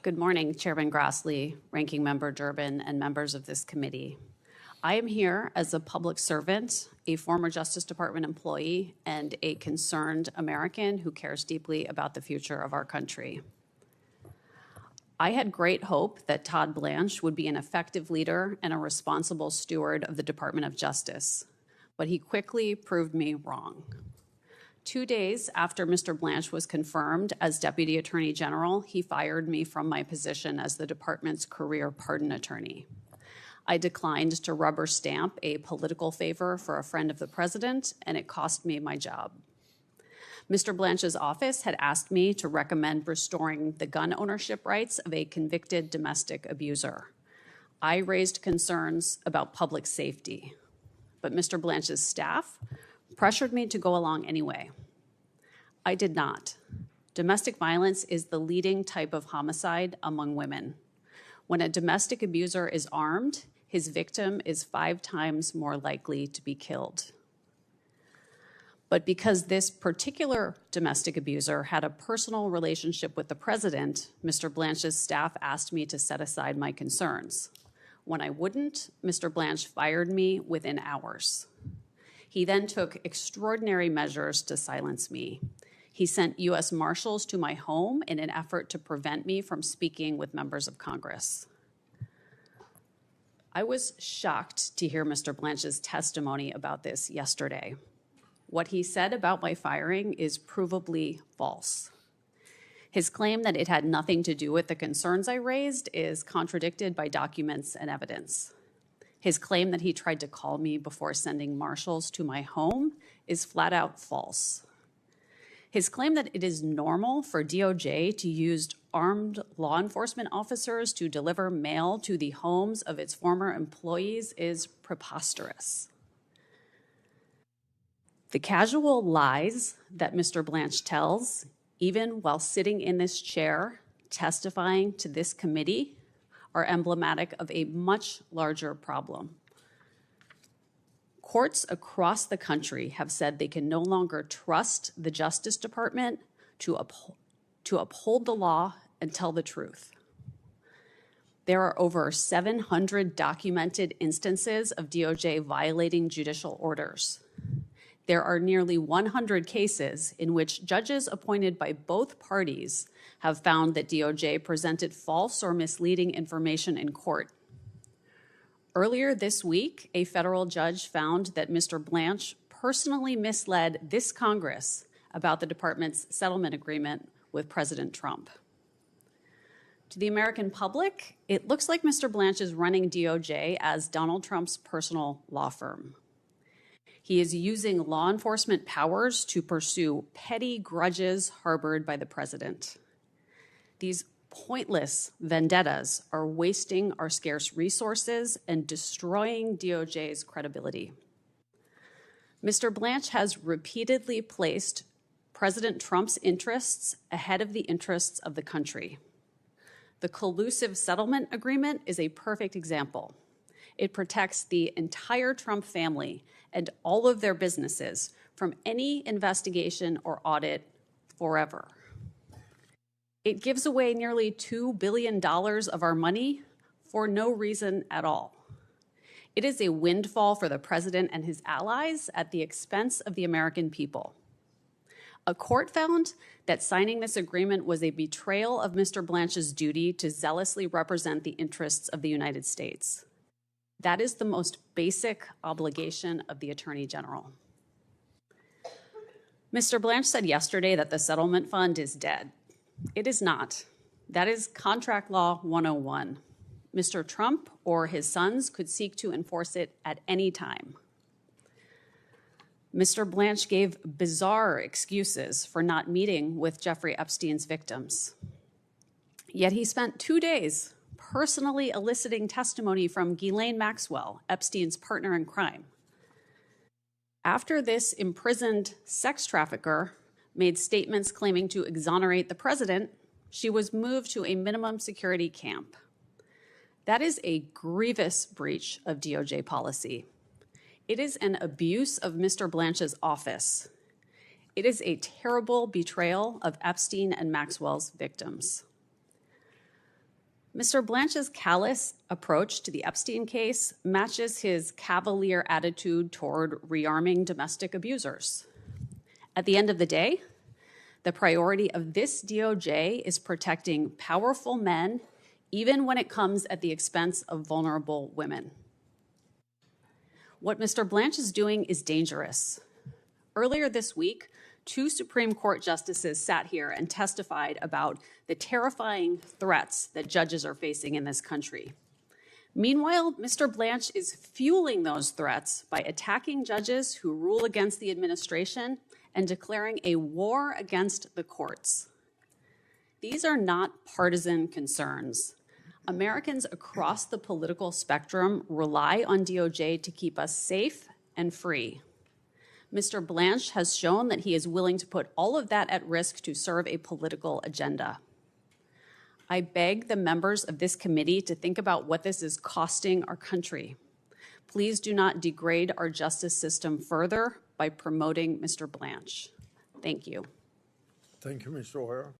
Good morning, Chairman Grassley, Ranking Member Durbin, and members of this committee. I am here as a public servant, a former Justice Department employee, and a concerned American who cares deeply about the future of our country. I had great hope that Todd Blanche would be an effective leader and a responsible steward of the Department of Justice, but he quickly proved me wrong. 2 days after Mr. Blanche was confirmed as Deputy Attorney General, he fired me from my position as the department's career pardon attorney. I declined to rubber stamp a political favor for a friend of the president, and it cost me my job. Mr. Blanche's office had asked me to recommend restoring the gun ownership rights of a convicted domestic abuser. I raised concerns about public safety, but Mr. Blanche's staff pressured me to go along anyway. I did not. Domestic violence is the leading type of homicide among women. When a domestic abuser is armed, his victim is 5 times more likely to be killed. But because this particular domestic abuser had a personal relationship with the president, Mr. Blanche's staff asked me to set aside my concerns. When I wouldn't, Mr. Blanche fired me within hours. He then took extraordinary measures to silence me. He sent U.S. Marshals to my home in an effort to prevent me from speaking with members of Congress. I was shocked to hear Mr. Blanche's testimony about this yesterday. What he said about my firing is provably false. His claim that it had nothing to do with the concerns I raised is contradicted by documents and evidence. His claim that he tried to call me before sending marshals to my home is flat out false. His claim that it is normal for DOJ to use armed law enforcement officers to deliver mail to the homes of its former employees is preposterous. The casual lies that Mr. Blanche tells, even while sitting in this chair testifying to this committee, are emblematic of a much larger problem. Courts across the country have said they can no longer trust the Justice Department to uphold the law and tell the truth. There are over 700 documented instances of DOJ violating judicial orders. There are nearly 100 cases in which judges appointed by both parties have found that DOJ presented false or misleading information in court. Earlier this week, a federal judge found that Mr. Blanche personally misled this Congress about the department's settlement agreement with President Trump. To the American public, it looks like Mr. Blanche is running DOJ as Donald Trump's personal law firm. He is using law enforcement powers to pursue petty grudges harbored by the president. These pointless vendettas are wasting our scarce resources and destroying DOJ's credibility. Mr. Blanche has repeatedly placed President Trump's interests ahead of the interests of the country. The collusive settlement agreement is a perfect example. It protects the entire Trump family and all of their businesses from any investigation or audit forever. It gives away nearly $2 billion of our money for no reason at all. It is a windfall for the president and his allies at the expense of the American people. A court found that signing this agreement was a betrayal of Mr. Blanche's duty to zealously represent the interests of the United States. That is the most basic obligation of the Attorney General. Mr. Blanche said yesterday that the settlement fund is dead. It is not. That is Contract Law 101. Mr. Trump or his sons could seek to enforce it at any time. Mr. Blanche gave bizarre excuses for not meeting with Jeffrey Epstein's victims. Yet he spent 2 days personally eliciting testimony from Ghislaine Maxwell, Epstein's partner in crime. After this imprisoned sex trafficker made statements claiming to exonerate the president, she was moved to a minimum security camp. That is a grievous breach of DOJ policy. It is an abuse of Mr. Blanche's office. It is a terrible betrayal of Epstein and Maxwell's victims. Mr. Blanche's callous approach to the Epstein case matches his cavalier attitude toward rearming domestic abusers. At the end of the day, the priority of this DOJ is protecting powerful men, even when it comes at the expense of vulnerable women. What Mr. Blanche is doing is dangerous. Earlier this week, 2 Supreme Court justices sat here and testified about the terrifying threats that judges are facing in this country. Meanwhile, Mr. Blanche is fueling those threats by attacking judges who rule against the administration and declaring a war against the courts. These are not partisan concerns. Americans across the political spectrum rely on DOJ to keep us safe and free. Mr. Blanche has shown that he is willing to put all of that at risk to serve a political agenda. I beg the members of this committee to think about what this is costing our country. Please do not degrade our justice system further by promoting Mr. Blanche. Thank you. Thank you, Ms. Oyer.